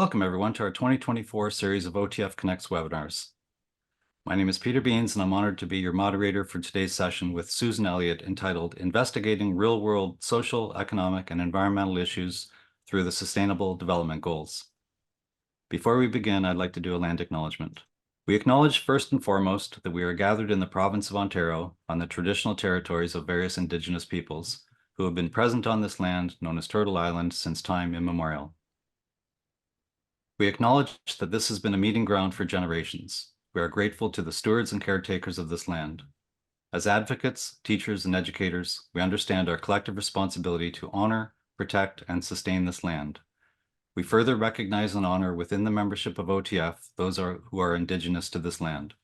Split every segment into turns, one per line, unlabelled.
Welcome everyone to our 2024 series of OTF Connects webinars. My name is Peter Beans and I'm honored to be your moderator for today's session with Susan Elliott entitled Investigating Real-World Social, Economic, and Environmental Issues Through the Sustainable Development Goals. Before we begin, I'd like to do a land acknowledgement. We acknowledge first and foremost that we are gathered in the province of Ontario on the traditional territories of various Indigenous peoples who have been present on this land known as Turtle Island since time immemorial. We acknowledge that this has been a meeting ground for generations. We are grateful to the stewards and caretakers of this land. As advocates, teachers, and educators, we understand our collective responsibility to honor, protect, and sustain this land. We further recognize and honor within the membership of OTF those who are Indigenous to this land.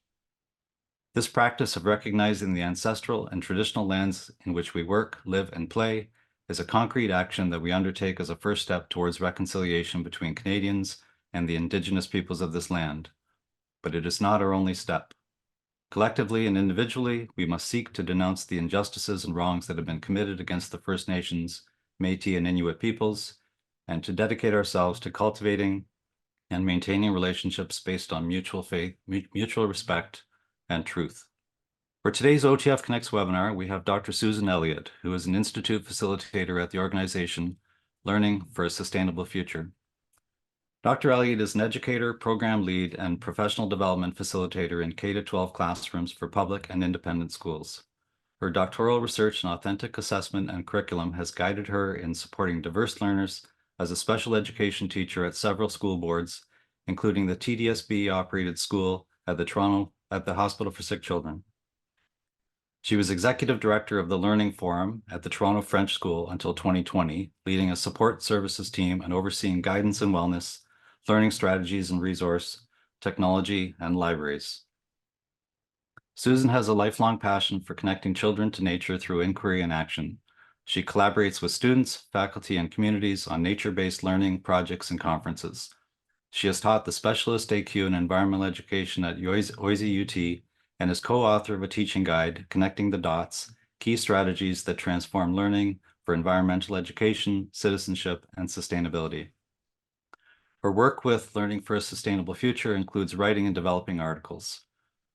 This practice of recognizing the ancestral and traditional lands in which we work, live, and play is a concrete action that we undertake as a first step towards reconciliation between Canadians and the Indigenous peoples of this land. But it is not our only step. Collectively and individually, we must seek to denounce the injustices and wrongs that have been committed against the First Nations, Métis, and Inuit peoples, and to dedicate ourselves to cultivating and maintaining relationships based on mutual faith, mutual respect, and truth. For today's OTF Connects webinar, we have Dr. Susan Elliott, who is an Institute facilitator at the organization Learning for a Sustainable Future. Dr. Elliott is an educator, program lead, and professional development facilitator in K-12 classrooms for public and independent schools. Her doctoral research in authentic assessment and curriculum has guided her in supporting diverse learners as a special education teacher at several school boards, including the TDSB-operated school at the Hospital for Sick Children. She was executive director of the Learning Forum at the Toronto French School until 2020, leading a support services team and overseeing guidance and wellness, learning strategies and resource, technology, and libraries. Susan has a lifelong passion for connecting children to nature through inquiry and action. She collaborates with students, faculty, and communities on nature-based learning projects and conferences. She has taught the Specialist AQ in Environmental Education at Oise UT and is co-author of a teaching guide, Connecting the Dots, Key Strategies that Transform Learning for Environmental Education, Citizenship, and Sustainability. Her work with Learning for a Sustainable Future includes writing and developing articles.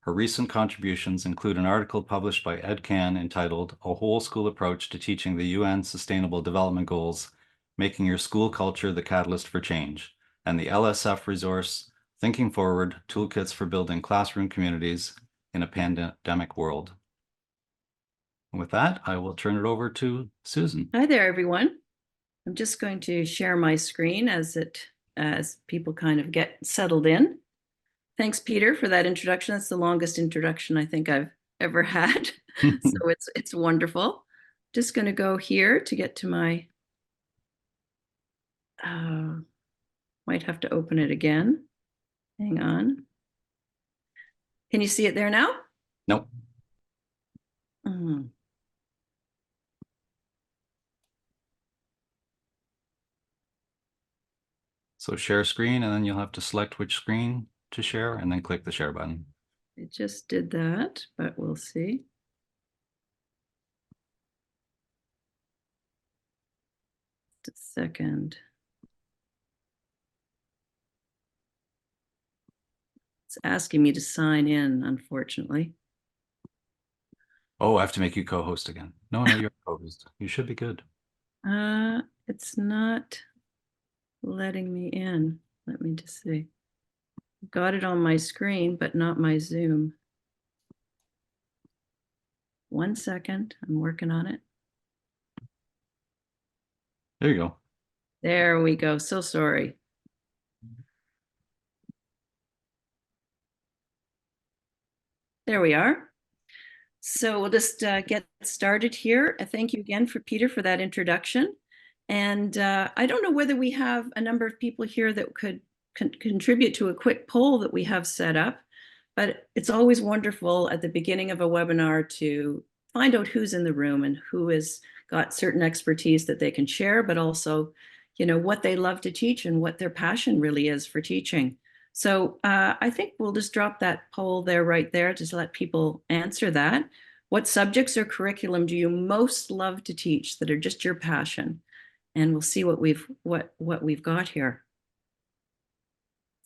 Her recent contributions include an article published by Ed Can entitled A Whole School Approach to Teaching the UN Sustainable Development Goals, Making Your School Culture the Catalyst for Change, and the LSF resource, Thinking Forward, Toolkits for Building Classroom Communities in a Pandemic World. And with that, I will turn it over to Susan.
Hi there, everyone. I'm just going to share my screen as people kind of get settled in. Thanks, Peter, for that introduction. That's the longest introduction I think I've ever had. So it's wonderful. Just going to go here to get to my, might have to open it again. Hang on. Can you see it there now?
Nope. So share screen, and then you'll have to select which screen to share, and then click the share button.
I just did that, but we'll see. Just a second. It's asking me to sign in, unfortunately.
Oh, I have to make you co-host again. No, you're co-host. You should be good.
It's not letting me in. Let me just see. Got it on my screen, but not my Zoom. 1 second. I'm working on it.
There you go.
There we go. So sorry. There we are. So we'll just get started here. Thank you again for Peter for that introduction. And I don't know whether we have a number of people here that could contribute to a quick poll that we have set up, but it's always wonderful at the beginning of a webinar to find out who's in the room and who has got certain expertise that they can share, but also, you know, what they love to teach and what their passion really is for teaching. So I think we'll just drop that poll there, right there, just let people answer that. What subjects or curriculum do you most love to teach that are just your passion? And we'll see what we've got here.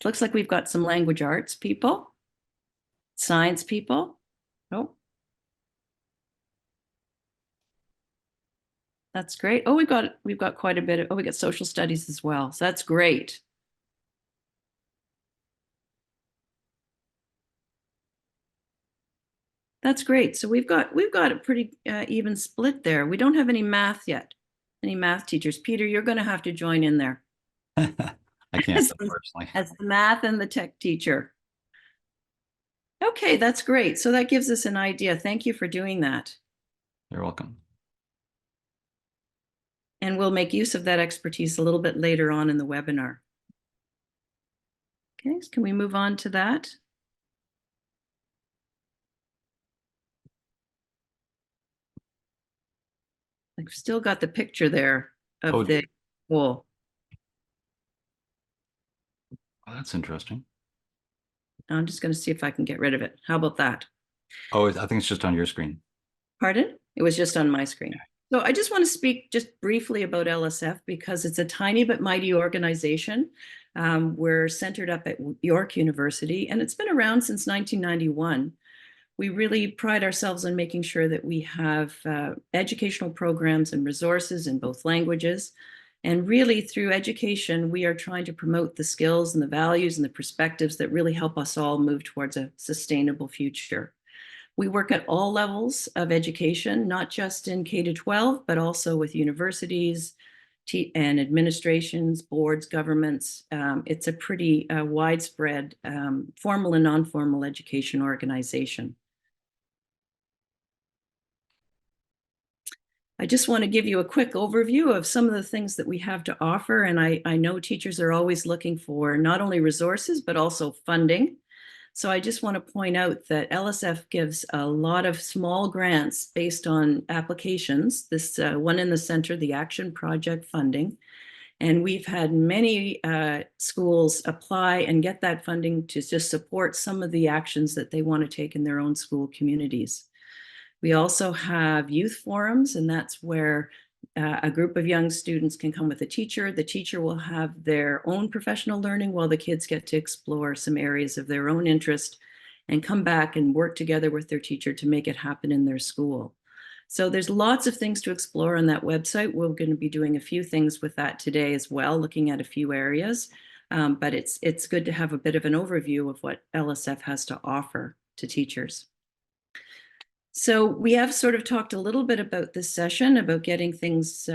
looks like we've got some language arts people, science people. Oh, that's great. Oh, we've got quite a bit of, oh, we got social studies as well. So that's great. That's great. So we've got a pretty even split there. We don't have any math yet. Any math teachers? Peter, you're going to have to join in there
I can't, unfortunately.
as the math and the tech teacher. Okay, that's great. So that gives us an idea. Thank you for doing that.
You're welcome.
And we'll make use of that expertise a little bit later on in the webinar. Okay, so can we move on to that? I've still got the picture there of the goal.
Oh, that's interesting.
I'm just going to see if I can get rid of it. How about that?
Oh, I think it's just on your screen.
Pardon? It was just on my screen. So I just want to speak just briefly about LSF because it's a tiny but mighty organization. We're centered up at York University, and it's been around since 1991. We really pride ourselves on making sure that we have educational programs and resources in both languages. And really, through education, we are trying to promote the skills and the values and the perspectives that really help us all move towards a sustainable future. We work at all levels of education, not just in K-12, but also with universities and administrations, boards, governments. It's a pretty widespread formal and non-formal education organization. I just want to give you a quick overview of some of the things that we have to offer. And I know teachers are always looking for not only resources, but also funding. So I just want to point out that LSF gives a lot of small grants based on applications. This one in the center, the Action Project funding. And we've had many schools apply and get that funding to just support some of the actions that they want to take in their own school communities. We also have youth forums, and that's where a group of young students can come with a teacher. The teacher will have their own professional learning while the kids get to explore some areas of their own interest and come back and work together with their teacher to make it happen in their school. So there's lots of things to explore on that website. We're going to be doing a few things with that today as well, looking at a few areas. But it's good to have a bit of an overview of what LSF has to offer to teachers. So we have sort of talked a little bit about this session, about getting things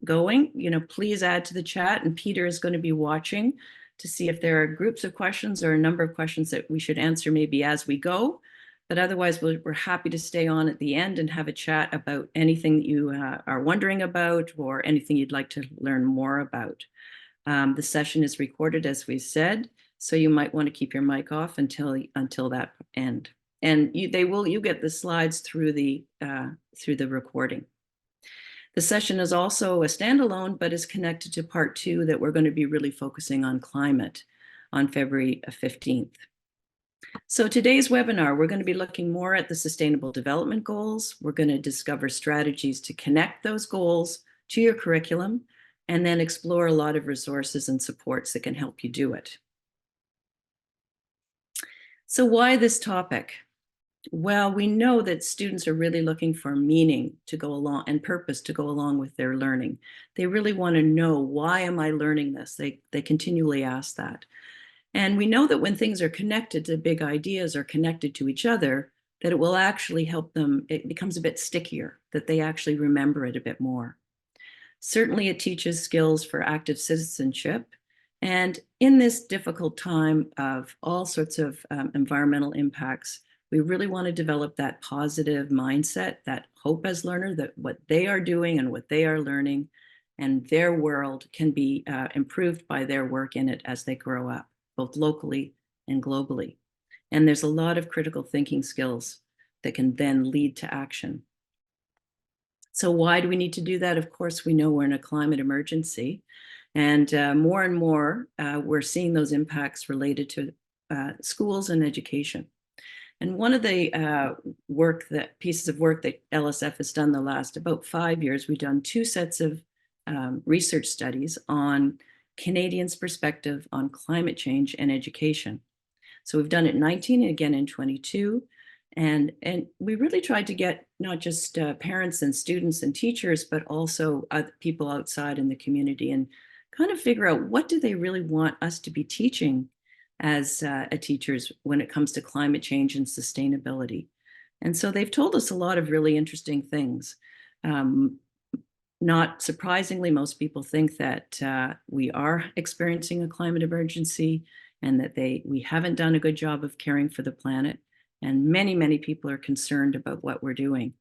going. Please add to the chat, and Peter is going to be watching to see if there are groups of questions or a number of questions that we should answer maybe as we go. But otherwise, we're happy to stay on at the end and have a chat about anything that you are wondering about or anything you'd like to learn more about. The session is recorded, as we said, so you might want to keep your mic off until that end. And you get the slides through the recording. The session is also a standalone, but is connected to part 2 that we're going to be really focusing on climate on February 15th. So today's webinar, we're going to be looking more at the Sustainable Development Goals. We're going to discover strategies to connect those goals to your curriculum, and then explore a lot of resources and supports that can help you do it. So why this topic? Well, we know that students are really looking for meaning to go along and purpose to go along with their learning. They really want to know, why am I learning this? They continually ask that. And we know that when things are connected to big ideas or connected to each other, that it will actually help them, it becomes a bit stickier, that they actually remember it a bit more. Certainly it teaches skills for active citizenship. And in this difficult time of all sorts of environmental impacts, we really want to develop that positive mindset, that hope as learner, that what they are doing and what they are learning and their world can be improved by their work in it as they grow up, both locally and globally. And there's a lot of critical thinking skills that can then lead to action. So why do we need to do that? Of course, we know we're in a climate emergency, and more, we're seeing those impacts related to schools and education. And one of the pieces of work that LSF has done the last about 5 years, we've done 2 sets of research studies on Canadians' perspective on climate change and education. So we've done it in 19 and again in 22. And we really tried to get not just parents and students and teachers, but also people outside in the community and kind of figure out what do they really want us to be teaching as teachers when it comes to climate change and sustainability. And so they've told us a lot of really interesting things. Um, Not surprisingly, most people think that we are experiencing a climate emergency and that we haven't done a good job of caring for the planet. And many, many people are concerned about what we're doing.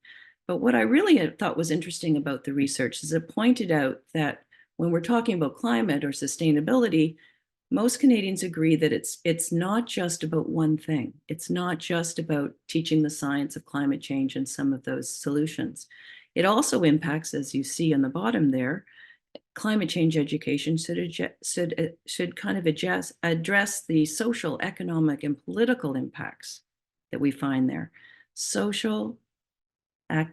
But what I really thought was interesting about the research is it pointed out that when we're talking about climate or sustainability, most Canadians agree that it's not just about one thing. It's not just about teaching the science of climate change and some of those solutions. It also impacts, as you see on the bottom there, climate change education should kind of address the social, economic, and political impacts that we find there. Social,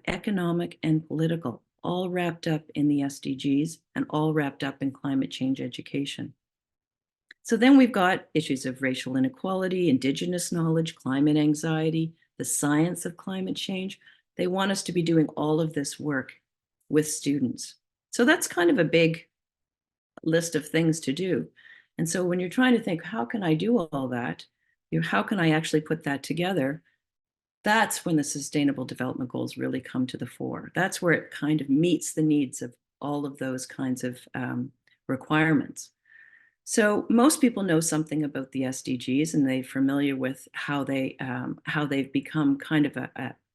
economic, and political, all wrapped up in the SDGs and all wrapped up in climate change education. So then we've got issues of racial inequality, Indigenous knowledge, climate anxiety, the science of climate change. They want us to be doing all of this work with students. So that's kind of a big list of things to do. And so when you're trying to think, how can I do all that? How can I actually put that together? That's when the Sustainable Development Goals really come to the fore. That's where it kind of meets the needs of all of those kinds of requirements. So most people know something about the SDGs, and they're familiar with how they've become kind of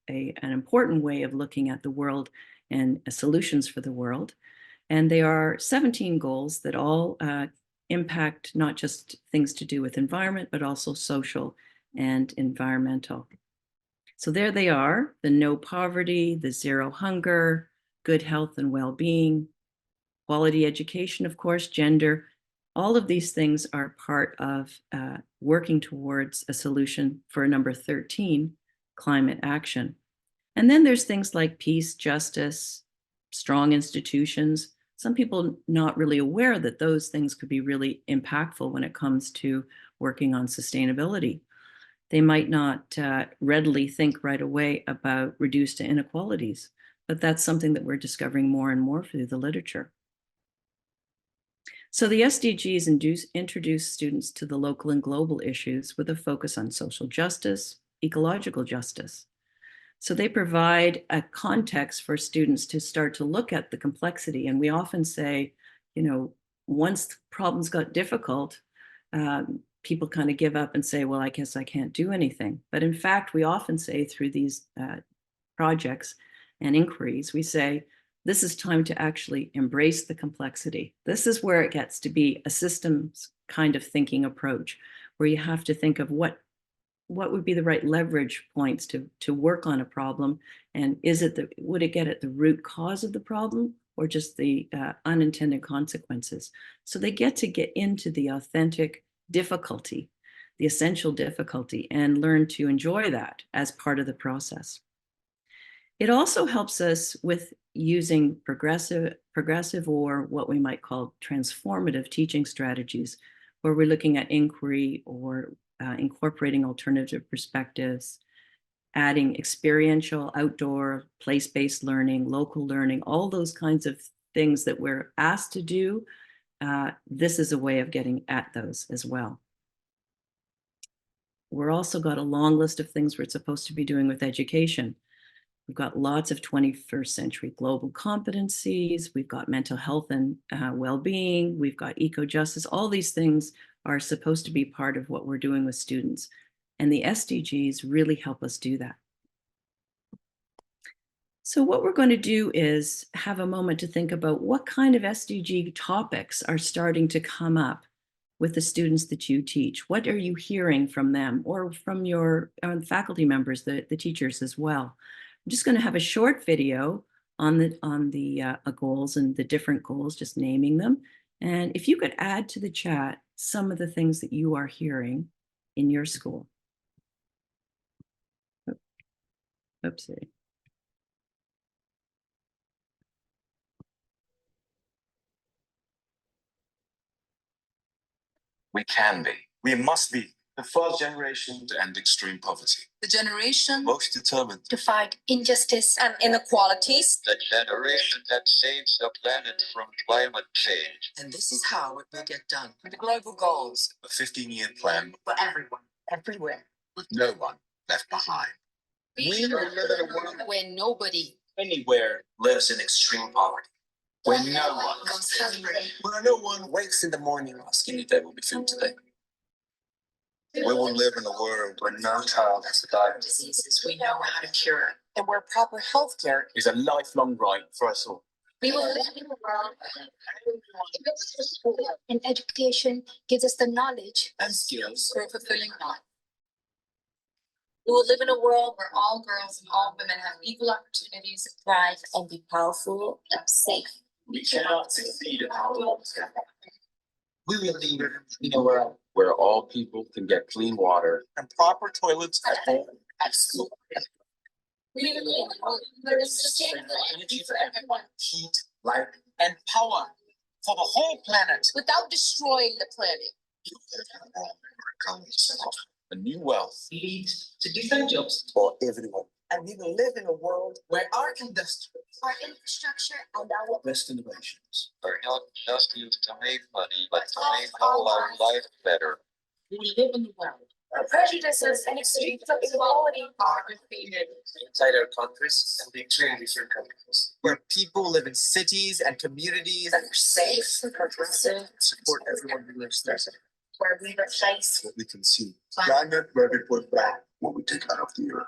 an important way of looking at the world and solutions for the world. And there are 17 goals that all impact not just things to do with environment, but also social and environmental. So there they are: the no poverty, the zero hunger, good health and well-being, quality education, of course, gender. All of these things are part of working towards a solution for number 13, climate action. And then there's things like peace, justice, strong institutions. Some people not really aware that those things could be really impactful when it comes to working on sustainability. They might not readily think right away about reduced inequalities, but that's something that we're discovering more and more through the literature. So the SDGs introduce students to the local and global issues with a focus on social justice, ecological justice. So they provide a context for students to start to look at the complexity. And we often say, once problems got difficult, people kind of give up and say, well, I guess I can't do anything. But in fact, we often say through these projects and inquiries, we say, this is time to actually embrace the complexity. This is where it gets to be a systems kind of thinking approach, where you have to think of what would be the right leverage points to work on a problem, and would it get at the root cause of the problem or just the unintended consequences? So they get into the authentic difficulty, the essential difficulty, and learn to enjoy that as part of the process. It also helps us with using progressive or what we might call transformative teaching strategies, where we're looking at inquiry or incorporating alternative perspectives, adding experiential, outdoor, place-based learning, local learning, all those kinds of things that we're asked to do. This is a way of getting at those as well. We're also got a long list of things we're supposed to be doing with education. We've got lots of 21st century global competencies. We've got mental health and well-being. We've got eco-justice. All these things are supposed to be part of what we're doing with students. And the SDGs really help us do that. So what we're going to do is have a moment to think about what kind of SDG topics are starting to come up with the students that you teach. What are you hearing from them or from your faculty members, the teachers as well? I'm just going to have a short video on the goals and the different goals, just naming them. And if you could add to the chat some of the things that you are hearing in your school. Oopsie.
We can be. We must be the first generation to end extreme poverty.
The generation
Most determined.
to fight injustice and inequalities.
The generation that saves the planet from climate change.
And this is how it will get done. The global goals
A 15-year plan
for everyone, everywhere.
with no one left behind. We will live in a world
where nobody
anywhere lives in extreme poverty. Where no one
goes hungry.
Where no one wakes in the morning asking if there will be food today. We will live in a world where no child has to die of disease.
Diseases we know how to cure, and where proper health care
is a lifelong right for us all.
we will live in a world and education gives us the knowledge
And skills.
for a fulfilling life. We will live in a world where all girls and all women have equal opportunities to thrive and be powerful and safe.
We cannot succeed in our world. We will live in a world where all people can get clean water and proper toilets at home, at school.
We will live in a world where there is sustainable
Energy for everyone, heat, light, and power for the whole planet.
without destroying the planet.
A new wealth
Leads to different jobs.
for everyone.
And we will live in a world where our industry, our infrastructure, and our
Best innovations.
Are not just used to make money, but to make our life better.
we will live in a world where prejudices and extremes of inequality are defeated.
Inside our countries and between different countries. Where people live in cities and communities
That are safe, progressive,
support everyone who lives there.
where we replace
What we consume. Climate where we put back what we take out of the earth.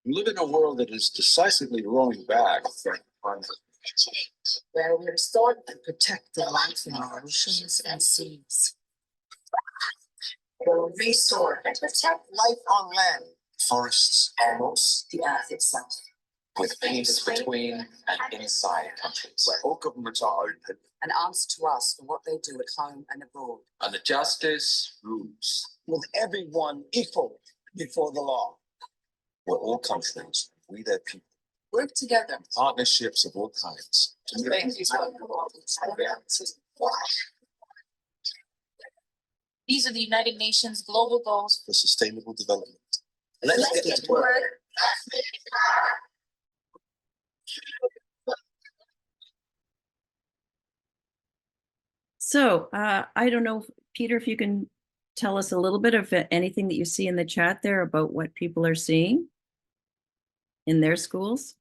We live in a world that is decisively rolling back from climate change.
where we restore and protect the life in our oceans and seas. Where we restore and protect
Life on land, forests, animals,
the earth itself.
with peace between and inside countries. Where all governments are open
And answer to us for what they do at home and abroad.
and the justice rules. With everyone equal before the law. Where all countries, we their people,
Work together.
partnerships of all kinds. To
Thank
make
you. These are the United Nations global goals.
for sustainable development.
Let's get to work.
So I don't know, Peter, if you can tell us a little bit of anything that you see in the chat there about what people are seeing in their schools.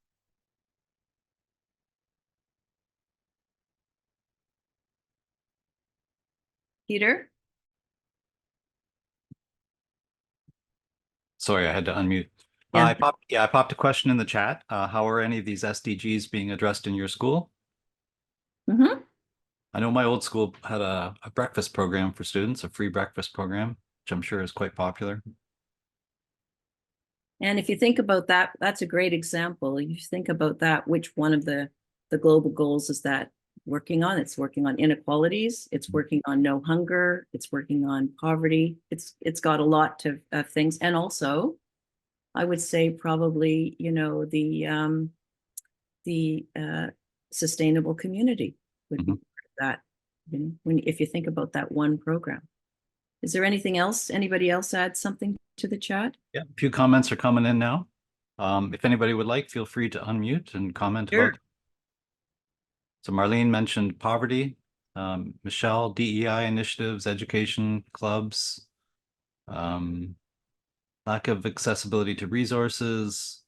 Peter?
Sorry, I had to unmute.
Yeah.
I popped a question in the chat. How are any of these SDGs being addressed in your school?
Mm-hmm.
I know my old school had a breakfast program for students, a free breakfast program, which I'm sure is quite popular.
And if you think about that, that's a great example. If you think about that, which one of the global goals is that working on? It's working on inequalities. It's working on no hunger. It's working on poverty. It's got a lot of things. And also, I would say probably, you know, the sustainable community would be that, you know, if you think about that one program. Is there anything else? Anybody else add something to the chat?
Yeah, a few comments are coming in now. If anybody would like, feel free to unmute and comment
Sure.
about. So Marlene mentioned poverty, Michelle, DEI initiatives, education clubs, lack of accessibility to resources.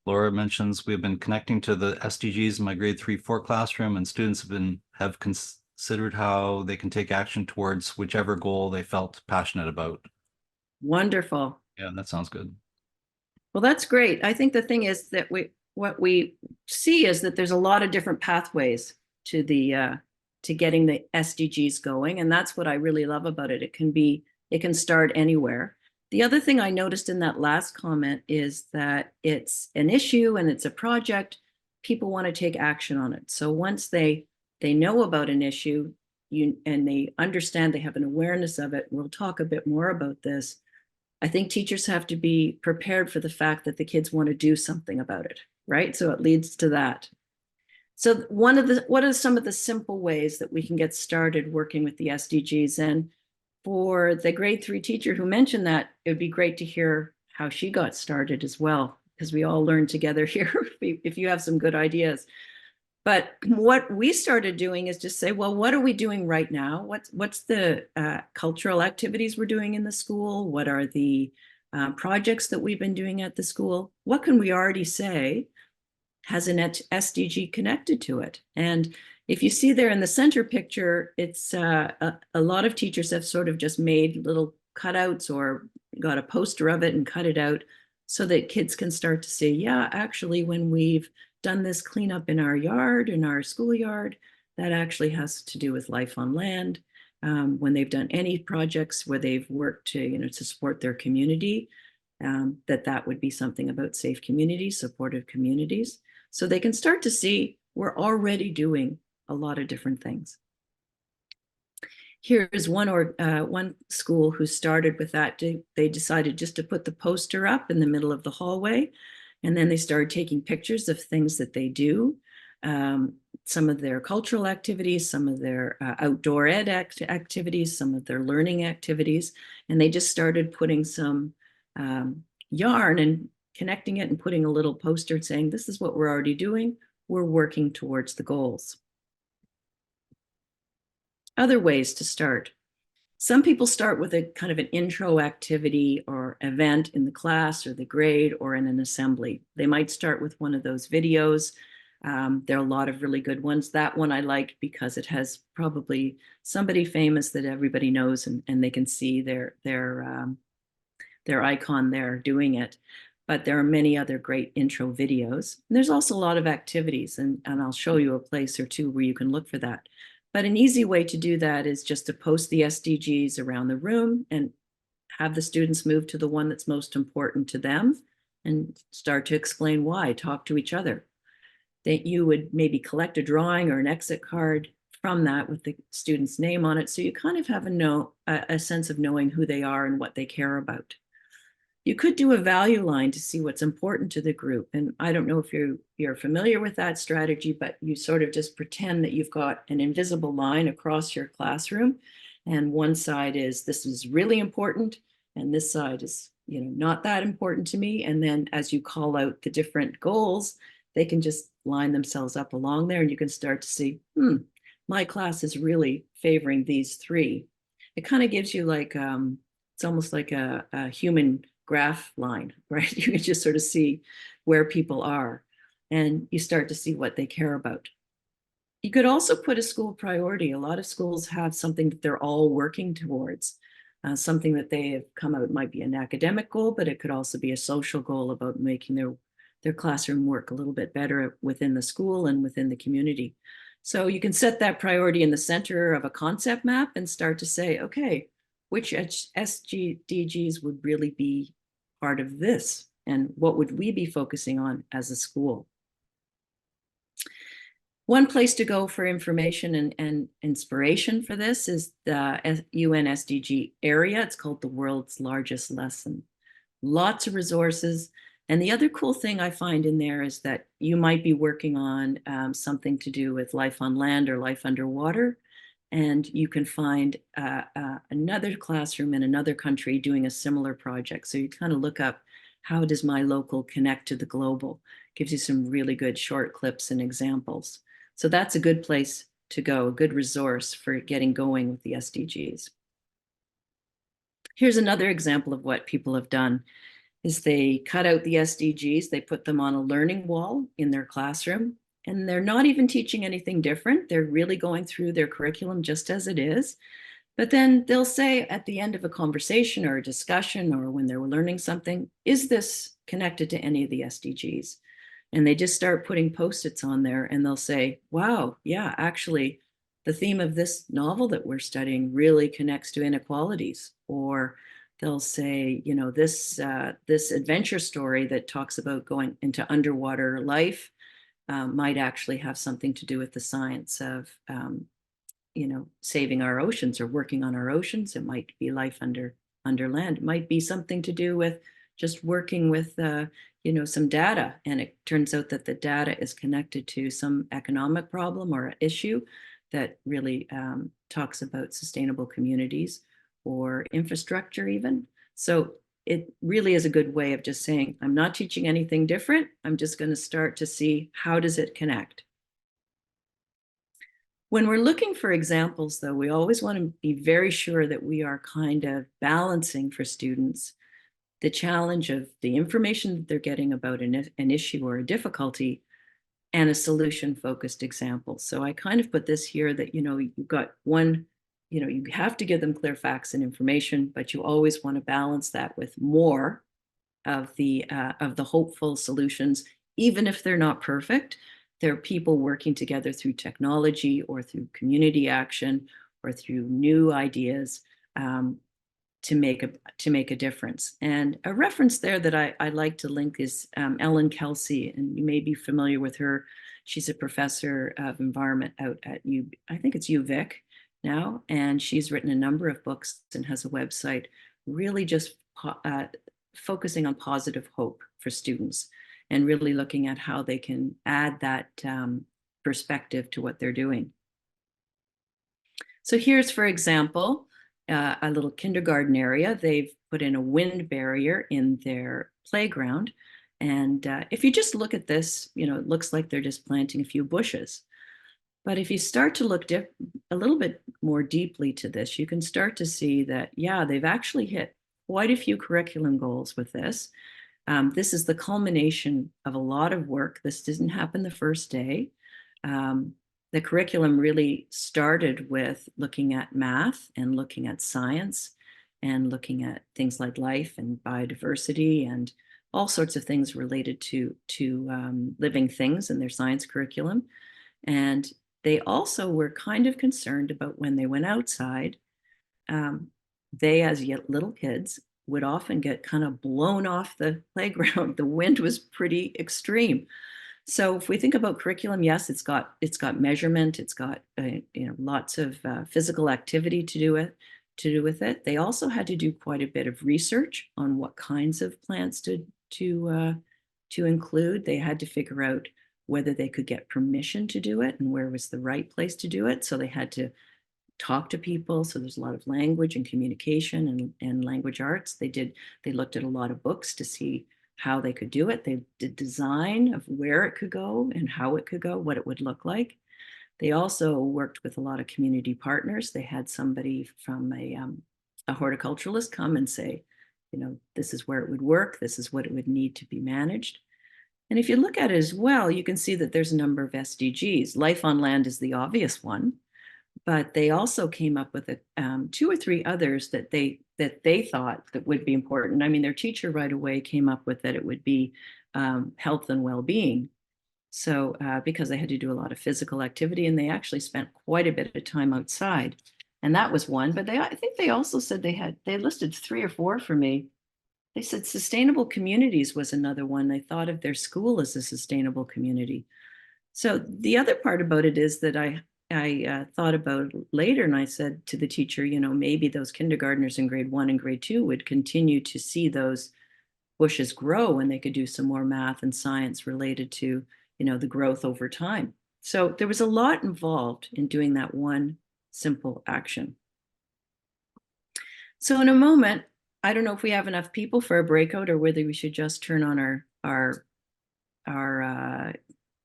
Laura mentions we've been connecting to the SDGs in my grade 3-4 classroom, and students have considered how they can take action towards whichever goal they felt passionate about.
Wonderful.
Yeah, that sounds good.
Well, that's great. I think the thing is that what we see is that there's a lot of different pathways to the to getting the SDGs going, and that's what I really love about it. It can start anywhere. The other thing I noticed in that last comment is that it's an issue and it's a project. People want to take action on it. So once they know about an issue, and they understand, they have an awareness of it. We'll talk a bit more about this. I think teachers have to be prepared for the fact that the kids want to do something about it, right? So it leads to that. So what are some of the simple ways that we can get started working with the SDGs? And for the grade 3 teacher who mentioned that, it would be great to hear how she got started as well, because we all learn together here if you have some good ideas. But what we started doing is just say, well, what are we doing right now? What's the cultural activities we're doing in the school? What are the projects that we've been doing at the school? What can we already say has an SDG connected to it? And if you see there in the center picture, it's a lot of teachers have sort of just made little cutouts or got a poster of it and cut it out so that kids can start to say, yeah, actually, when we've done this cleanup in our yard, in our schoolyard, that actually has to do with life on land. When they've done any projects where they've worked to support their community, that would be something about safe communities, supportive communities. So they can start to see we're already doing a lot of different things. Here's one school who started with that. They decided just to put the poster up in the middle of the hallway, and then they started taking pictures of things that they do, some of their cultural activities, some of their outdoor ed activities, some of their learning activities, and they just started putting some yarn and connecting it and putting a little poster saying, this is what we're already doing. We're working towards the goals. Other ways to start. Some people start with a kind of an intro activity or event in the class or the grade or in an assembly. They might start with one of those videos. There are a lot of really good ones. That one I like because it has probably somebody famous that everybody knows, and they can see their icon there doing it. But there are many other great intro videos. And there's also a lot of activities, and I'll show you a place or two where you can look for that. But an easy way to do that is just to post the SDGs around the room and have the students move to the one that's most important to them and start to explain why, talk to each other. That you would maybe collect a drawing or an exit card from that with the student's name on it, so you kind of have a sense of knowing who they are and what they care about. You could do a value line to see what's important to the group. And I don't know if you're familiar with that strategy, but you sort of just pretend that you've got an invisible line across your classroom. And one side is, this is really important. And this side is, not that important to me. And then as you call out the different goals, they can just line themselves up along there. And you can start to see, my class is really favoring these three. It kind of gives you like, it's almost like a human graph line, right? You can just sort of see where people are and you start to see what they care about. You could also put a school priority. A lot of schools have something that they're all working towards, something that they have come out, might be an academic goal, but it could also be a social goal about making their classroom work a little bit better within the school and within the community. So you can set that priority in the center of a concept map and start to say, okay, which SDGs would really be part of this? And what would we be focusing on as a school? One place to go for information and inspiration for this is the UN SDG area. It's called the world's largest lesson. Lots of resources. And the other cool thing I find in there is that you might be working on something to do with life on land or life underwater. And you can find another classroom in another country doing a similar project. So you kind of look up, how does my local connect to the global? Gives you some really good short clips and examples. So that's a good place to go, a good resource for getting going with the SDGs. Here's another example of what people have done, is they cut out the SDGs, they put them on a learning wall in their classroom, and they're not even teaching anything different. They're really going through their curriculum just as it is. But then they'll say at the end of a conversation or a discussion or when they're learning something, is this connected to any of the SDGs? And they just start putting Post-its on there and they'll say, wow, yeah, actually, the theme of this novel that we're studying really connects to inequalities. Or they'll say, this adventure story that talks about going into underwater life might actually have something to do with the science of, saving our oceans or working on our oceans. It might be life under land. It might be something to do with just working with, some data, and it turns out that the data is connected to some economic problem or issue that really talks about sustainable communities or infrastructure even. So it really is a good way of just saying, I'm not teaching anything different. I'm just going to start to see how does it connect. When we're looking for examples, though, we always want to be very sure that we are kind of balancing for students the challenge of the information that they're getting about an issue or a difficulty and a solution-focused example. So I kind of put this here that, you've got one, you have to give them clear facts and information, but you always want to balance that with more of the hopeful solutions, even if they're not perfect. They're people working together through technology or through community action or through new ideas to make a difference. And a reference there that I like to link is Ellen Kelsey, and you may be familiar with her. She's a professor of environment out at I think it's UVic now, and she's written a number of books and has a website really just focusing on positive hope for students and really looking at how they can add that perspective to what they're doing. So here's, for example, a little kindergarten area. They've put in a wind barrier in their playground. And if you just look at this, it looks like they're just planting a few bushes. But if you start to look a little bit more deeply to this, you can start to see that, yeah, they've actually hit quite a few curriculum goals with this. This is the culmination of a lot of work. This didn't happen the first day. The curriculum really started with looking at math and looking at science and looking at things like life and biodiversity and all sorts of things related to living things in their science curriculum. And they also were kind of concerned about when they went outside, they as little kids would often get kind of blown off the playground. The wind was pretty extreme. So if we think about curriculum, yes, it's got measurement, it's got lots of physical activity to do with it. They also had to do quite a bit of research on what kinds of plants to include. They had to figure out whether they could get permission to do it and where was the right place to do it. So they had to talk to people. So there's a lot of language and communication and language arts. They looked at a lot of books to see how they could do it. They did design of where it could go and how it could go, what it would look like. They also worked with a lot of community partners. They had somebody from a horticulturalist come and say, this is where it would work. This is what it would need to be managed. And if you look at it as well, you can see that there's a number of SDGs. Life on land is the obvious one, but they also came up with 2 or 3 others that they thought that would be important. I mean, their teacher right away came up with that it would be health and well-being. So because they had to do a lot of physical activity, and they actually spent quite a bit of time outside, and that was one. But I think they also said they listed 3 or 4 for me. They said sustainable communities was another one. They thought of their school as a sustainable community. So the other part about it is that I thought about later, and I said to the teacher, maybe those kindergartners in grade 1 and grade 2 would continue to see those bushes grow, and they could do some more math and science related to, the growth over time. So there was a lot involved in doing that one simple action. So in a moment, I don't know if we have enough people for a breakout or whether we should just turn on our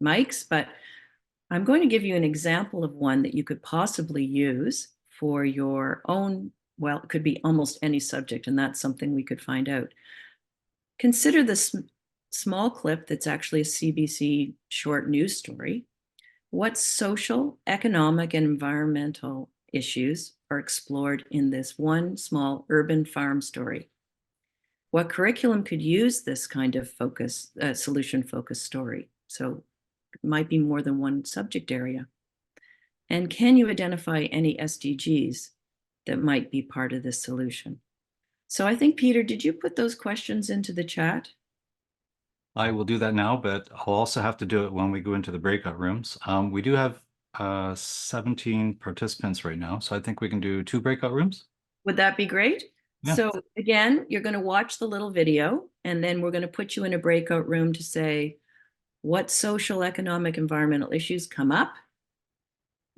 mics, but I'm going to give you an example of one that you could possibly use for your own, well, it could be almost any subject, and that's something we could find out. Consider this small clip that's actually a CBC short news story. What social, economic, and environmental issues are explored in this one small urban farm story? What curriculum could use this kind of solution-focused story? So it might be more than one subject area. And can you identify any SDGs that might be part of this solution? So I think, Peter, did you put those questions into the chat?
I will do that now, but I'll also have to do it when we go into the breakout rooms. We do have 17 participants right now, so I think we can do 2 breakout rooms.
Would that be great?
Yeah.
So again, you're going to watch the little video, and then we're going to put you in a breakout room to say what social, economic, environmental issues come up,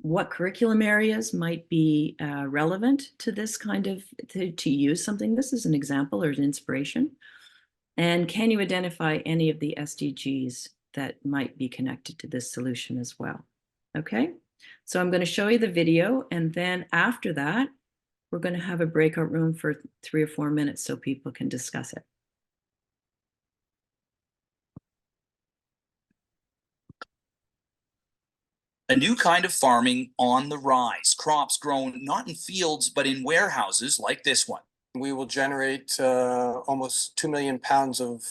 what curriculum areas might be relevant to this kind of, to use something. This is an example or an inspiration. And can you identify any of the SDGs that might be connected to this solution as well? Okay, so I'm going to show you the video, and then after that, we're going to have a breakout room for 3 or 4 minutes so people can discuss it.
A new kind of farming on the rise. Crops grown not in fields, but in warehouses like this one.
We will generate almost 2 million pounds of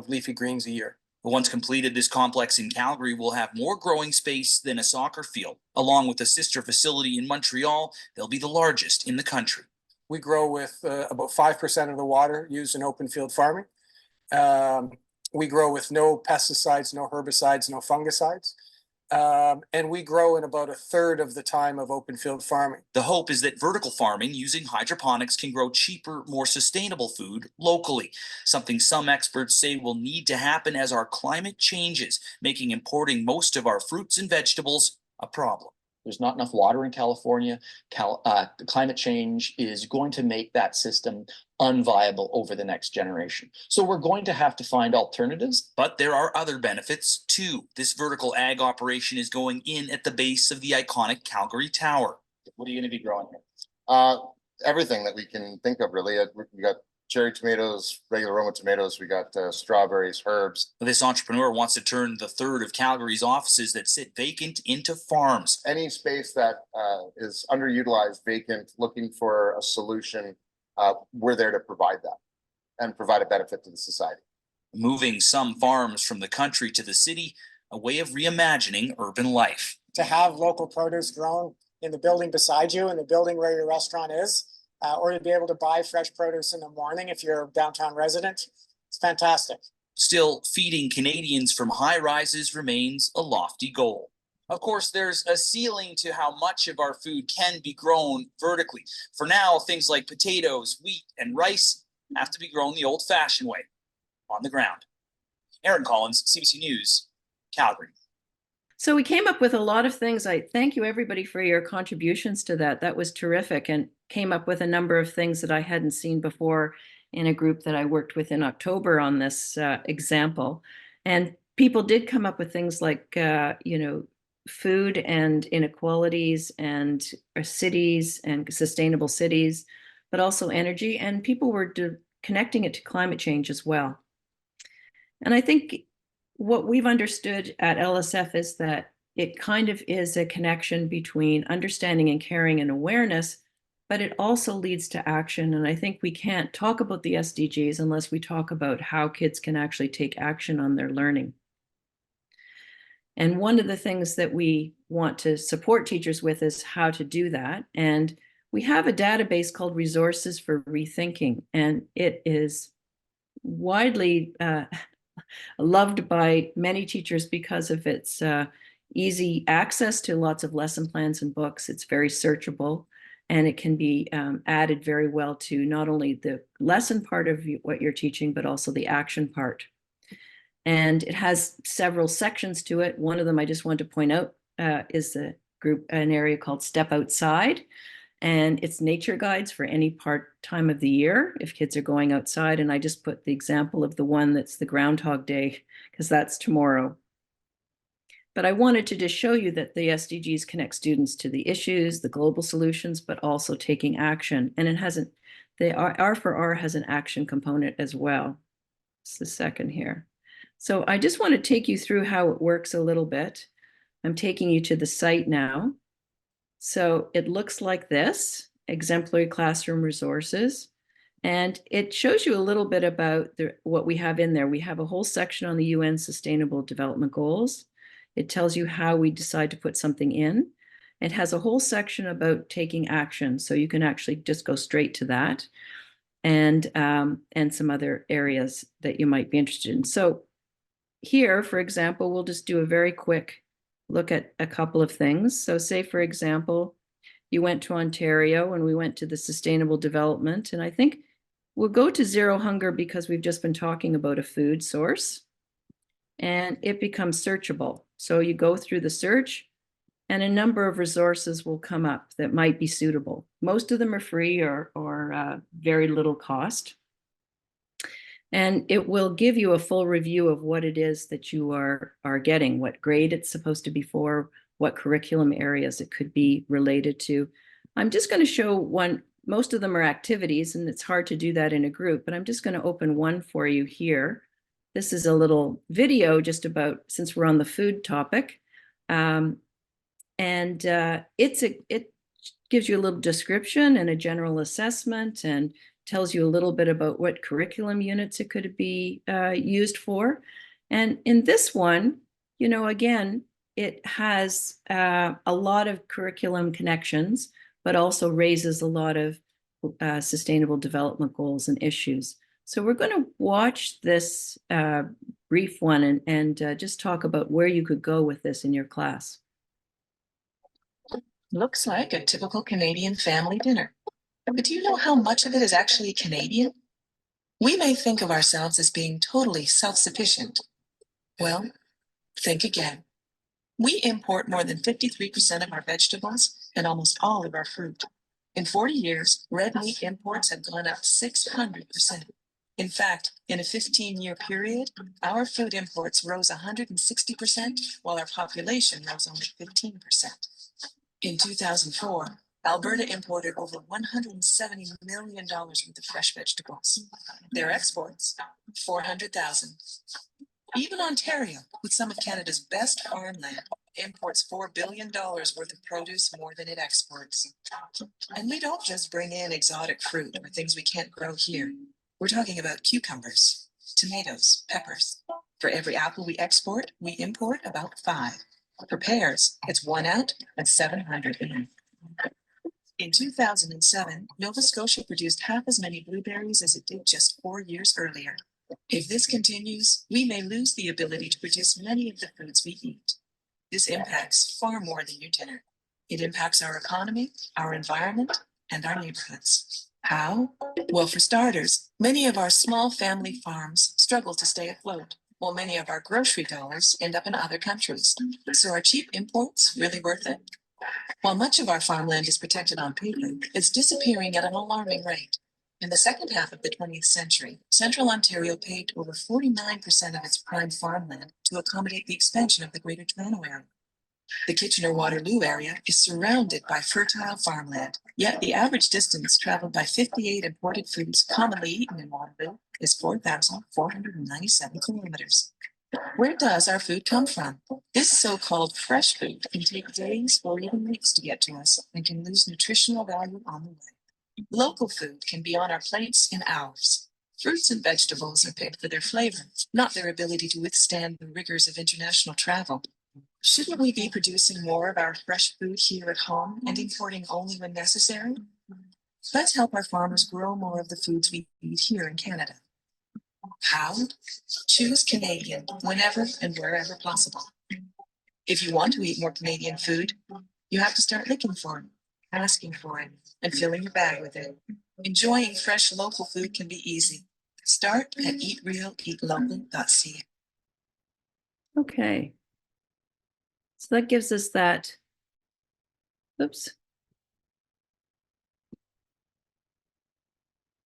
leafy greens a year.
Once completed, this complex in Calgary will have more growing space than a soccer field. Along with a sister facility in Montreal, they'll be the largest in the country.
We grow with about 5% of the water used in open field farming. We grow with no pesticides, no herbicides, no fungicides. And we grow in about a third of the time of open field farming.
The hope is that vertical farming using hydroponics can grow cheaper, more sustainable food locally, something some experts say will need to happen as our climate changes, making importing most of our fruits and vegetables a problem.
There's not enough water in California. Climate change is going to make that system unviable over the next generation. So we're going to have to find alternatives.
But there are other benefits too. This vertical ag operation is going in at the base of the iconic Calgary Tower.
What are you going to be growing here?
Everything that we can think of, really. We got cherry tomatoes, regular Roma tomatoes. We got strawberries, herbs.
This entrepreneur wants to turn the third of Calgary's offices that sit vacant into farms.
Any space that is underutilized, vacant, looking for a solution, we're there to provide that and provide a benefit to the society.
Moving some farms from the country to the city, a way of reimagining urban life.
To have local produce grown in the building beside you, in the building where your restaurant is, or to be able to buy fresh produce in the morning if you're a downtown resident, it's fantastic.
Still, feeding Canadians from high rises remains a lofty goal. Of course, there's a ceiling to how much of our food can be grown vertically. For now, things like potatoes, wheat, and rice have to be grown the old-fashioned way, on the ground. Aaron Collins, CBC News, Calgary.
So we came up with a lot of things. I thank you everybody for your contributions to that. That was terrific, and came up with a number of things that I hadn't seen before in a group that I worked with in October on this example. And people did come up with things like, food and inequalities and cities and sustainable cities, but also energy. And people were connecting it to climate change as well. And I think what we've understood at LSF is that it kind of is a connection between understanding and caring and awareness, but it also leads to action. And I think we can't talk about the SDGs unless we talk about how kids can actually take action on their learning. And one of the things that we want to support teachers with is how to do that. And we have a database called Resources for Rethinking, and it is widely loved by many teachers because of its easy access to lots of lesson plans and books. It's very searchable, and it can be added very well to not only the lesson part of what you're teaching, but also the action part. And it has several sections to it. One of them I just want to point out is an area called Step Outside. And it's nature guides for any time of the year if kids are going outside. And I just put the example of the one that's the Groundhog Day, because that's tomorrow. But I wanted to just show you that the SDGs connect students to the issues, the global solutions, but also taking action. And it hasn't, the R for R has an action component as well. It's the second here. So I just want to take you through how it works a little bit. I'm taking you to the site now. So it looks like this, exemplary classroom resources. And it shows you a little bit about what we have in there. We have a whole section on the UN Sustainable Development Goals. It tells you how we decide to put something in. It has a whole section about taking action. So you can actually just go straight to that, and some other areas that you might be interested in. So here, for example, we'll just do a very quick look at a couple of things. So say, for example, you went to Ontario and we went to the sustainable development. And I think we'll go to zero hunger because we've just been talking about a food source and it becomes searchable. So you go through the search and a number of resources will come up that might be suitable. Most of them are free or very little cost. And it will give you a full review of what it is that you are getting, what grade it's supposed to be for, what curriculum areas it could be related to. I'm just going to show one. Most of them are activities, and it's hard to do that in a group, but I'm just going to open one for you here. This is a little video just about, since we're on the food topic. It gives you a little description and a general assessment and tells you a little bit about what curriculum units it could be used for. And in this one, you know, again, it has a lot of curriculum connections, but also raises a lot of sustainable development goals and issues. So we're going to watch this brief one and just talk about where you could go with this in your class.
Looks like a typical Canadian family dinner. But do you know how much of it is actually Canadian? We may think of ourselves as being totally self-sufficient. Well, think again. We import more than 53% of our vegetables and almost all of our fruit. In 40 years, red meat imports have gone up 600%. In fact, in a 15-year period, our food imports rose 160%, while our population rose only 15%. In 2004, Alberta imported over $170 million worth of fresh vegetables. Their exports, 400,000. Even Ontario, with some of Canada's best farmland, imports $4 billion worth of produce more than it exports. And we don't just bring in exotic fruit or things we can't grow here. We're talking about cucumbers, tomatoes, peppers. For every apple we export, we import about 5. For pears, it's 1 out and 700 in. In 2007, Nova Scotia produced half as many blueberries as it did just 4 years earlier. If this continues, we may lose the ability to produce many of the foods we eat. This impacts far more than your dinner. It impacts our economy, our environment, and our neighborhoods. How? Well, for starters, many of our small family farms struggle to stay afloat, while many of our grocery dollars end up in other countries. So are cheap imports really worth it? While much of our farmland is protected on paper, it's disappearing at an alarming rate. In the second half of the 20th century, Central Ontario paid over 49% of its prime farmland to accommodate the expansion of the Greater Toronto Area. The Kitchener-Waterloo area is surrounded by fertile farmland, yet the average distance traveled by 58 imported foods commonly eaten in Waterloo is 4,497 kilometers. Where does our food come from? This so-called fresh food can take days or even weeks to get to us and can lose nutritional value on the way. Local food can be on our plates in hours. Fruits and vegetables are picked for their flavor, not their ability to withstand the rigors of international travel. Shouldn't we be producing more of our fresh food here at home and importing only when necessary? Let's help our farmers grow more of the foods we eat here in Canada. How? Choose Canadian whenever and wherever possible. If you want to eat more Canadian food, you have to start looking for it, asking for it, and filling your bag with it. Enjoying fresh local food can be easy. Start at eatrealeatlocal.ca.
Okay. So that gives us that, oops.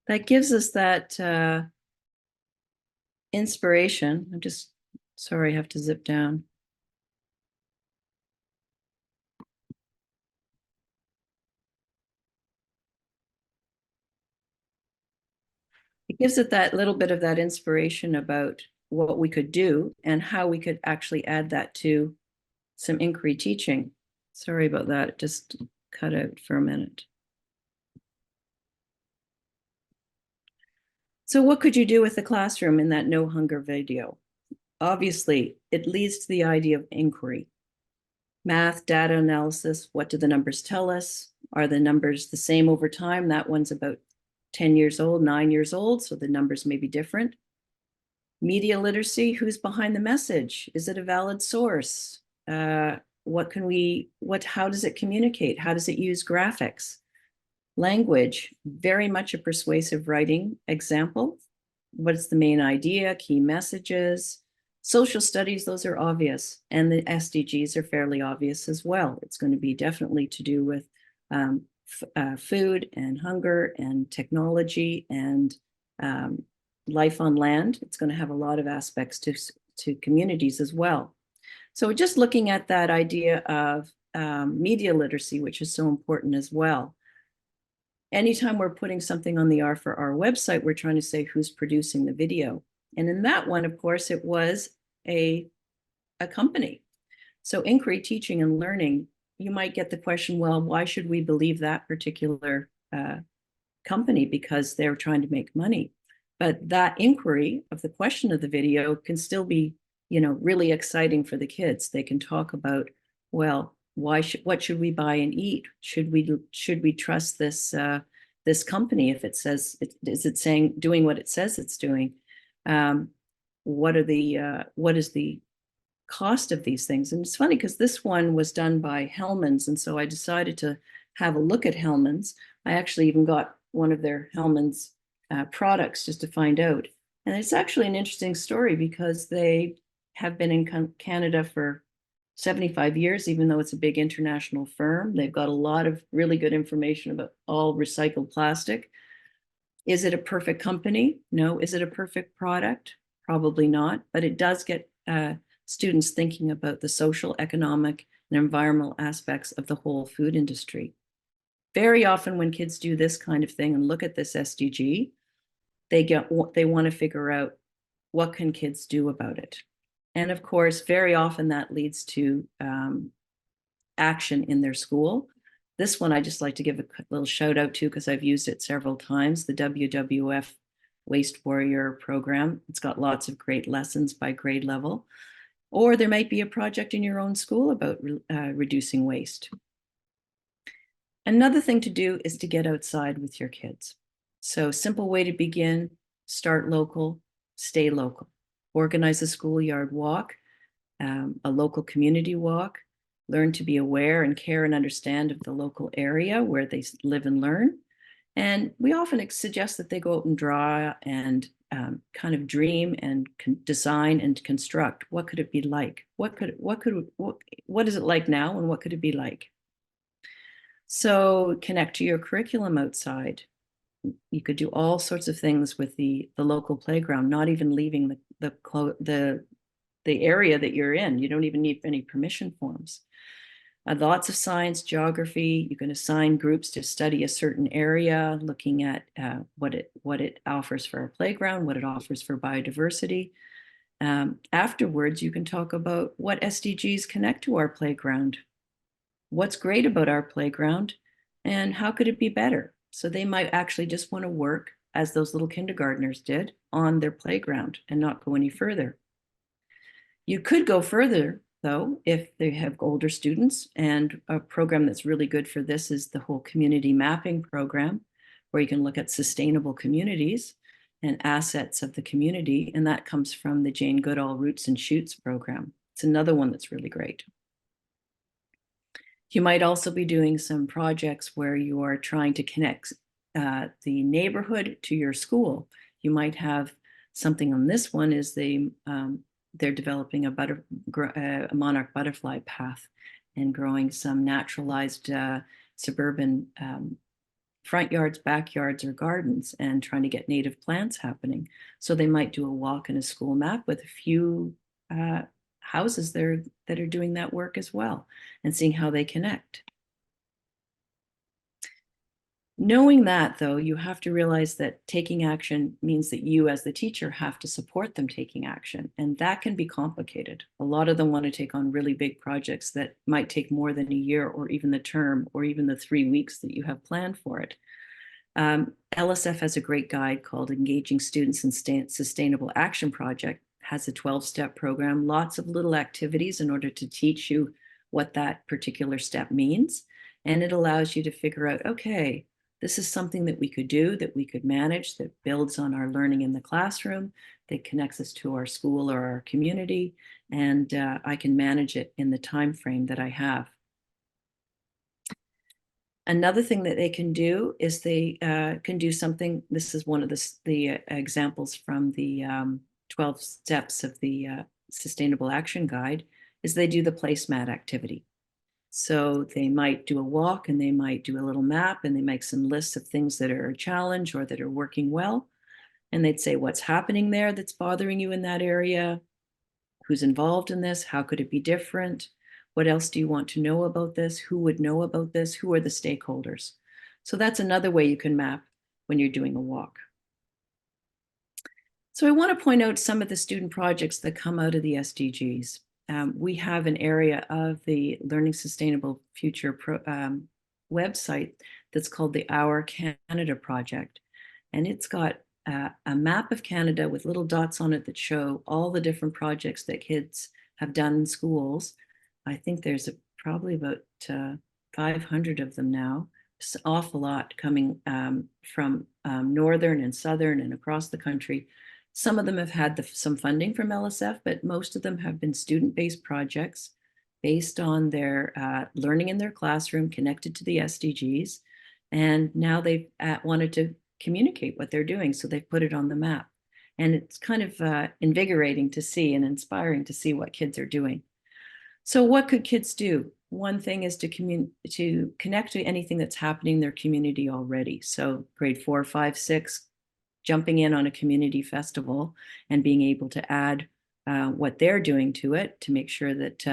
That gives us that inspiration. I'm just, sorry, I have to zip down. It gives it that little bit of that inspiration about what we could do and how we could actually add that to some inquiry teaching. Sorry about that, it just cut out for a minute. So what could you do with the classroom in that no hunger video? Obviously, it leads to the idea of inquiry. Math, data analysis, what do the numbers tell us? Are the numbers the same over time? That one's about 10 years old, 9 years old, so the numbers may be different. Media literacy, who's behind the message? Is it a valid source? how does it communicate? How does it use graphics? Language, very much a persuasive writing example. What is the main idea, key messages? Social studies, those are obvious. And the SDGs are fairly obvious as well. It's going to be definitely to do with food and hunger and technology and life on land. It's going to have a lot of aspects to communities as well. So just looking at that idea of media literacy, which is so important as well. Anytime we're putting something on the R4R website, we're trying to say who's producing the video. And in that one, of course, it was a company. So inquiry, teaching, and learning, you might get the question, well, why should we believe that particular company? Because they're trying to make money. But that inquiry of the question of the video can still be, really exciting for the kids. They can talk about, well, what should we buy and eat? Should we trust this this company if it says is it saying doing what it says it's doing? What is the cost of these things? And it's funny because this one was done by Hellman's, and so I decided to have a look at Hellman's. I actually even got one of their Hellman's products just to find out. And it's actually an interesting story because they have been in Canada for 75 years, even though it's a big international firm. They've got a lot of really good information about all recycled plastic. Is it a perfect company? No. Is it a perfect product? Probably not, but it does get students thinking about the social, economic, and environmental aspects of the whole food industry. Very often when kids do this kind of thing and look at this SDG, they want to figure out what can kids do about it. And of course, very often that leads to action in their school. This one I just like to give a little shout out to because I've used it several times, the WWF Waste Warrior program. It's got lots of great lessons by grade level. Or there might be a project in your own school about reducing waste. Another thing to do is to get outside with your kids. So simple way to begin, start local, stay local. Organize a schoolyard walk, a local community walk, learn to be aware and care and understand of the local area where they live and learn. And we often suggest that they go out and draw and kind of dream and design and construct. What could it be like? What is it like now and what could it be like? So connect to your curriculum outside. You could do all sorts of things with the local playground, not even leaving the area that you're in. You don't even need any permission forms. Lots of science, geography. You can assign groups to study a certain area, looking at what it offers for a playground, what it offers for biodiversity. Afterwards, you can talk about what SDGs connect to our playground. What's great about our playground and how could it be better? So they might actually just want to work, as those little kindergartners did, on their playground and not go any further. You could go further, though, if they have older students, and a program that's really good for this is the whole community mapping program, where you can look at sustainable communities and assets of the community, and that comes from the Jane Goodall Roots and Shoots program. It's another one that's really great. You might also be doing some projects where you are trying to connect the neighborhood to your school. You might have something on this one is they're developing a monarch butterfly path and growing some naturalized suburban front yards, backyards, or gardens and trying to get native plants happening. So they might do a walk in a school map with a few houses there that are doing that work as well and seeing how they connect. Knowing that, though, you have to realize that taking action means that you as the teacher have to support them taking action, and that can be complicated. A lot of them want to take on really big projects that might take more than a year or even the term or even the 3 weeks that you have planned for it. LSF has a great guide called Engaging Students in Sustainable Action Project. Has a 12-step program, lots of little activities in order to teach you what that particular step means. And it allows you to figure out, okay, This is something that we could do, that we could manage, that builds on our learning in the classroom, that connects us to our school or our community, and I can manage it in the time frame that I have. Another thing that they can do is they can do something. This is one of the examples from the 12 steps of the Sustainable Action Guide, is they do the placemat activity. So they might do a walk and they might do a little map and they make some lists of things that are a challenge or that are working well. And they'd say, what's happening there that's bothering you in that area? Who's involved in this? How could it be different? What else do you want to know about this? Who would know about this? Who are the stakeholders? So that's another way you can map when you're doing a walk. So I want to point out some of the student projects that come out of the SDGs. We have an area of the Learning Sustainable Future website that's called the Our Canada Project. And it's got a map of Canada with little dots on it that show all the different projects that kids have done in schools. I think there's probably about 500 of them now. It's an awful lot coming from northern and southern and across the country. Some of them have had some funding from LSF, but most of them have been student-based projects based on their learning in their classroom connected to the SDGs. And now they've wanted to communicate what they're doing, so they've put it on the map. And it's kind of invigorating to see and inspiring to see what kids are doing. So what could kids do? One thing is to connect to anything that's happening in their community already. So grade 4, 5, 6, jumping in on a community festival and being able to add what they're doing to it to make sure that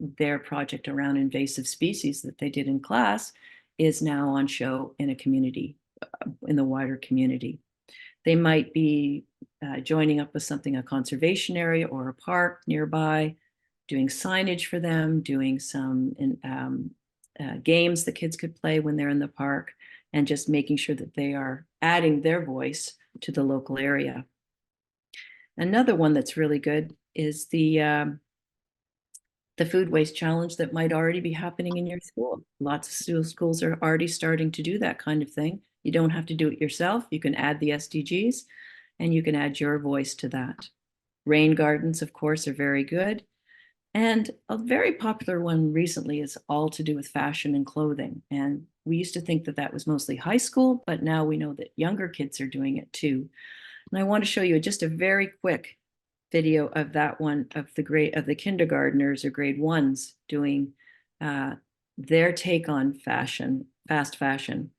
their project around invasive species that they did in class is now on show in a community, in the wider community. They might be joining up with something, a conservation area or a park nearby, doing signage for them, doing some games the kids could play when they're in the park, and just making sure that they are adding their voice to the local area. Another one that's really good is the food waste challenge that might already be happening in your school. Lots of schools are already starting to do that kind of thing. You don't have to do it yourself. You can add the SDGs and you can add your voice to that. Rain gardens, of course, are very good. And a very popular one recently is all to do with fashion and clothing. And we used to think that that was mostly high school, but now we know that younger kids are doing it too. And I want to show you just a very quick video of that one, of the kindergartners or grade 1s doing their take on fashion, fast fashion.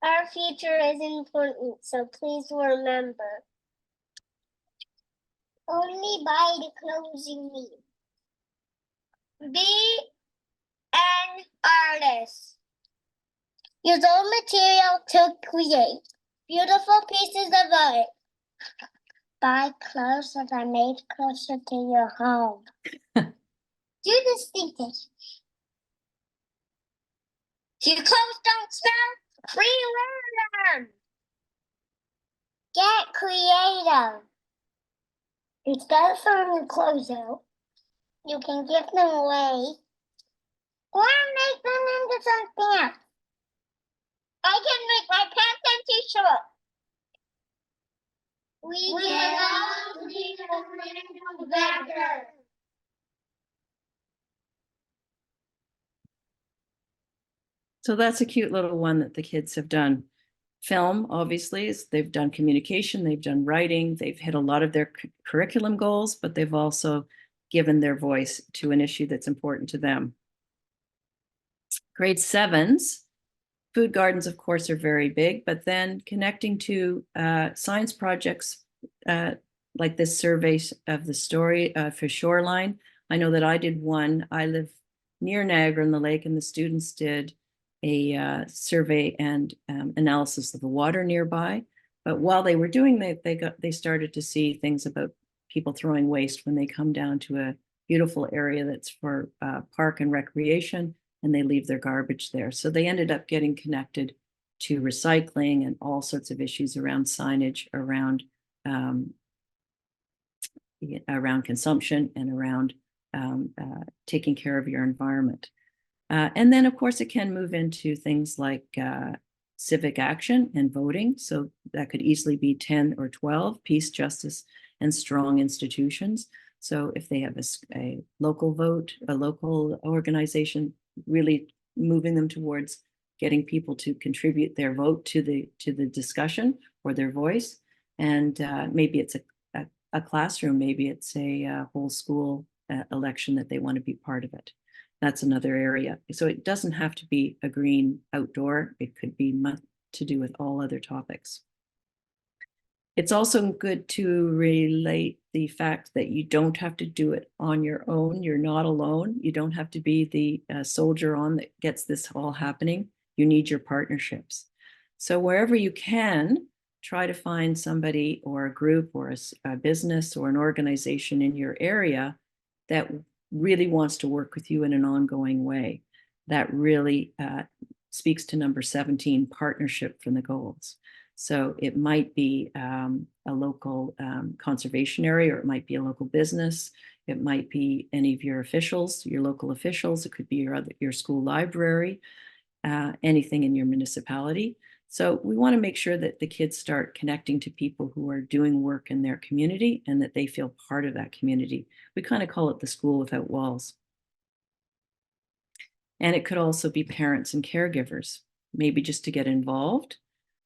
Our future is important, so please remember. Only buy the clothes you need. Be an artist. Use all material to create beautiful pieces of art. Buy clothes that are made closer to your home. Do this thinking. If your clothes don't smell, rewear them. Get creative. Instead of throwing your clothes out, you can give them away or make them into something else. I can make my pants and t-shirt. We can all be better.
So that's a cute little one that the kids have done. Film, obviously, is they've done communication, they've done writing, they've hit a lot of their curriculum goals, but they've also given their voice to an issue that's important to them. Grade 7s, food gardens, of course, are very big, but then connecting to science projects like this survey of the story for Shoreline. I know that I did one. I live near Niagara-on-the-Lake, and the students did a survey and analysis of the water nearby. But while they were doing that, they started to see things about people throwing waste when they come down to a beautiful area that's for park and recreation, and they leave their garbage there. So they ended up getting connected to recycling and all sorts of issues around signage, around consumption, and around taking care of your environment. And then, of course, it can move into things like civic action and voting. So that could easily be 10 or 12, peace, justice, and strong institutions. So if they have a local vote, a local organization, really moving them towards getting people to contribute their vote to the discussion or their voice. And maybe it's a classroom, maybe it's a whole school election that they want to be part of it. That's another area. So it doesn't have to be a green outdoor. It could be to do with all other topics. It's also good to relate the fact that you don't have to do it on your own. You're not alone. You don't have to be the soldier on that gets this all happening. You need your partnerships. So wherever you can, try to find somebody or a group or a business or an organization in your area that really wants to work with you in an ongoing way. That really speaks to number 17, partnership from the goals. So it might be a local conservation area, or it might be a local business. It might be any of your officials, your local officials. It could be your school library, anything in your municipality. So we want to make sure that the kids start connecting to people who are doing work in their community and that they feel part of that community. We kind of call it the school without walls. And it could also be parents and caregivers, maybe just to get involved,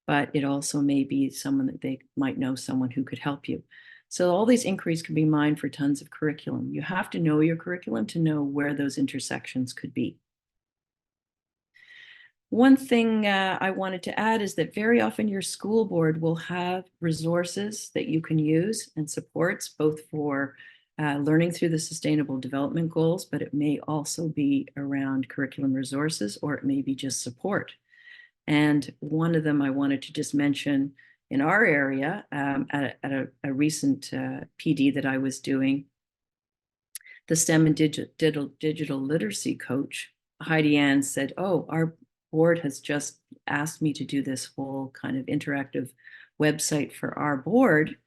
but it also may be someone that they might know someone who could help you. So all these inquiries can be mined for tons of curriculum. You have to know your curriculum to know where those intersections could be. One thing I wanted to add is that very often your school board will have resources that you can use and supports both for learning through the Sustainable Development Goals, but it may also be around curriculum resources, or it may be just support. And one of them I wanted to just mention in our area at a recent PD that I was doing, the STEM and digital literacy coach, Heidi Ann, said, "Oh, our board has just asked me to do this whole kind of interactive website for our board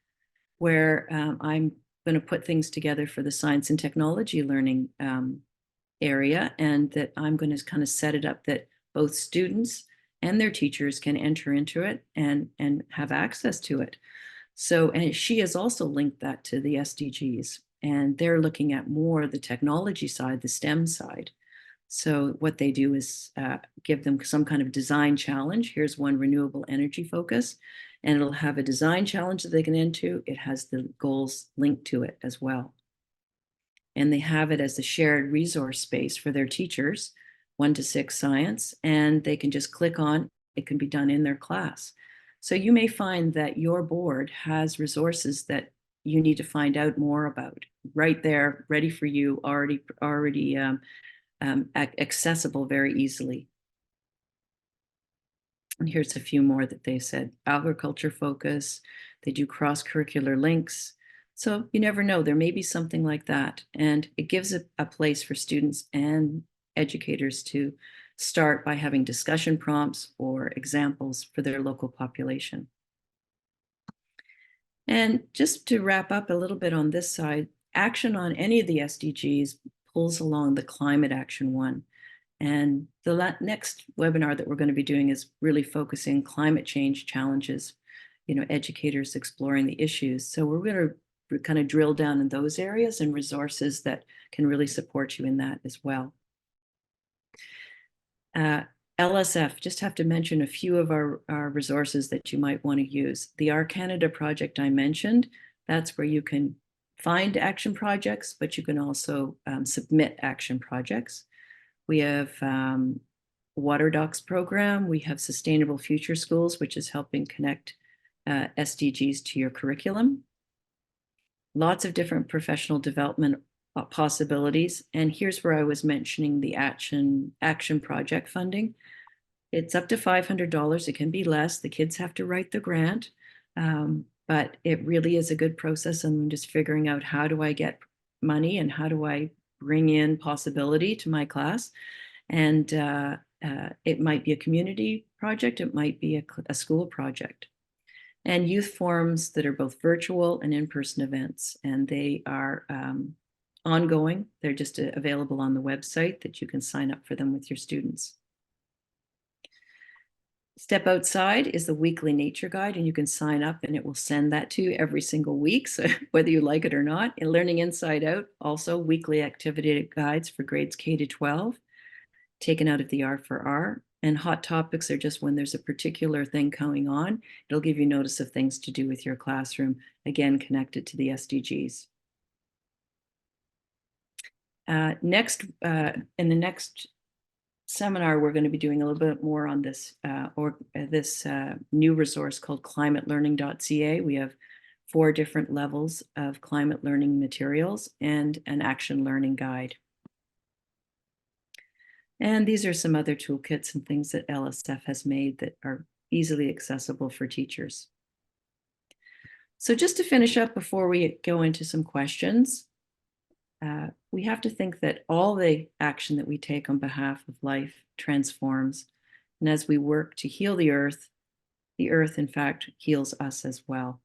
where I'm going to put things together for the science and technology learning area, and that I'm going to kind of set it up that both students and their teachers can enter into it and have access to it." So, and she has also linked that to the SDGs, and they're looking at more the technology side, the STEM side. So what they do is give them some kind of design challenge. Here's one renewable energy focus, and it'll have a design challenge that they can enter. It has the goals linked to it as well. And they have it as a shared resource space for their teachers, 1 to 6 science, and they can just click on, it can be done in their class. So you may find that your board has resources that you need to find out more about right there, ready for you, already accessible very easily. And here's a few more that they said. Agriculture focus, they do cross-curricular links. So you never know, there may be something like that. And it gives a place for students and educators to start by having discussion prompts or examples for their local population. And just to wrap up a little bit on this side, action on any of the SDGs pulls along the climate action one. And the next webinar that we're going to be doing is really focusing climate change challenges, educators exploring the issues. So we're going to kind of drill down in those areas and resources that can really support you in that as well. LSF, just have to mention a few of our resources that you might want to use. The Our Canada project I mentioned, that's where you can find action projects, but you can also submit action projects. We have Water Docs program. We have Sustainable Future Schools, which is helping connect SDGs to your curriculum. Lots of different professional development possibilities. And here's where I was mentioning the action project funding. It's up to $500. It can be less. The kids have to write the grant. But it really is a good process. And I'm just figuring out, how do I get money and how do I bring in possibility to my class? And it might be a community project. It might be a school project. And youth forums that are both virtual and in-person events. And they are ongoing. They're just available on the website that you can sign up for them with your students. Step Outside is the weekly nature guide, and you can sign up and it will send that to you every single week. So whether you like it or not. And Learning Inside Out, also weekly activity guides for grades K to 12, taken out of the R4R. And hot topics are just when there's a particular thing going on. It'll give you notice of things to do with your classroom, again, connected to the SDGs. In the next seminar, we're going to be doing a little bit more on this new resource called climatelearning.ca. We have 4 different levels of climate learning materials and an action learning guide. And these are some other toolkits and things that LSF has made that are easily accessible for teachers. So just to finish up before we go into some questions, we have to think that all the action that we take on behalf of life transforms. And as we work to heal the earth, in fact, heals us as well.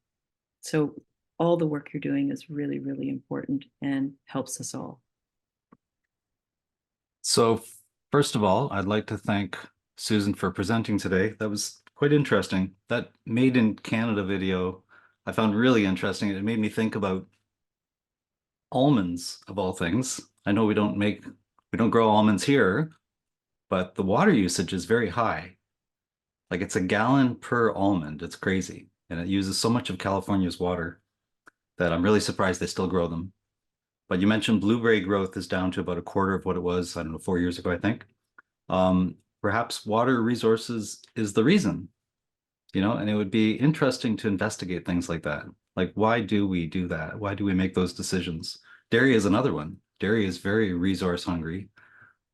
So all the work you're doing is really, really important and helps us all.
So first of all, I'd like to thank Susan for presenting today. That was quite interesting. That Made in Canada video I found really interesting. It made me think about almonds of all things. I know we don't grow almonds here, but the water usage is very high. Like it's a gallon per almond. It's crazy. And it uses so much of California's water that I'm really surprised they still grow them. But you mentioned blueberry growth is down to about a quarter of what it was, I don't know, 4 years ago, I think. Perhaps water resources is the reason, and it would be interesting to investigate things like that. Like, why do we do that? Why do we make those decisions? Dairy is another one. Dairy is very resource hungry,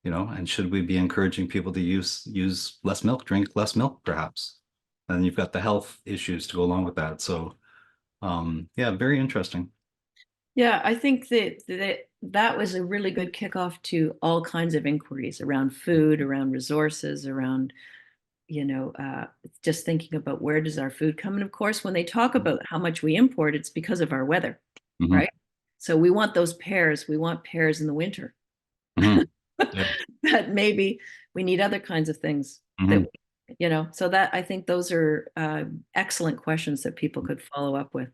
and should we be encouraging people to use less milk, drink less milk, perhaps? And you've got the health issues to go along with that. So, yeah, very interesting.
Yeah, I think that was a really good kickoff to all kinds of inquiries around food, around resources, around, just thinking about where does our food come. And of course, when they talk about how much we import, it's because of our weather, right? So we want those pears. We want pears in the winter.
Yeah.
But maybe we need other kinds of things that, so that I think those are excellent questions that people could follow up with.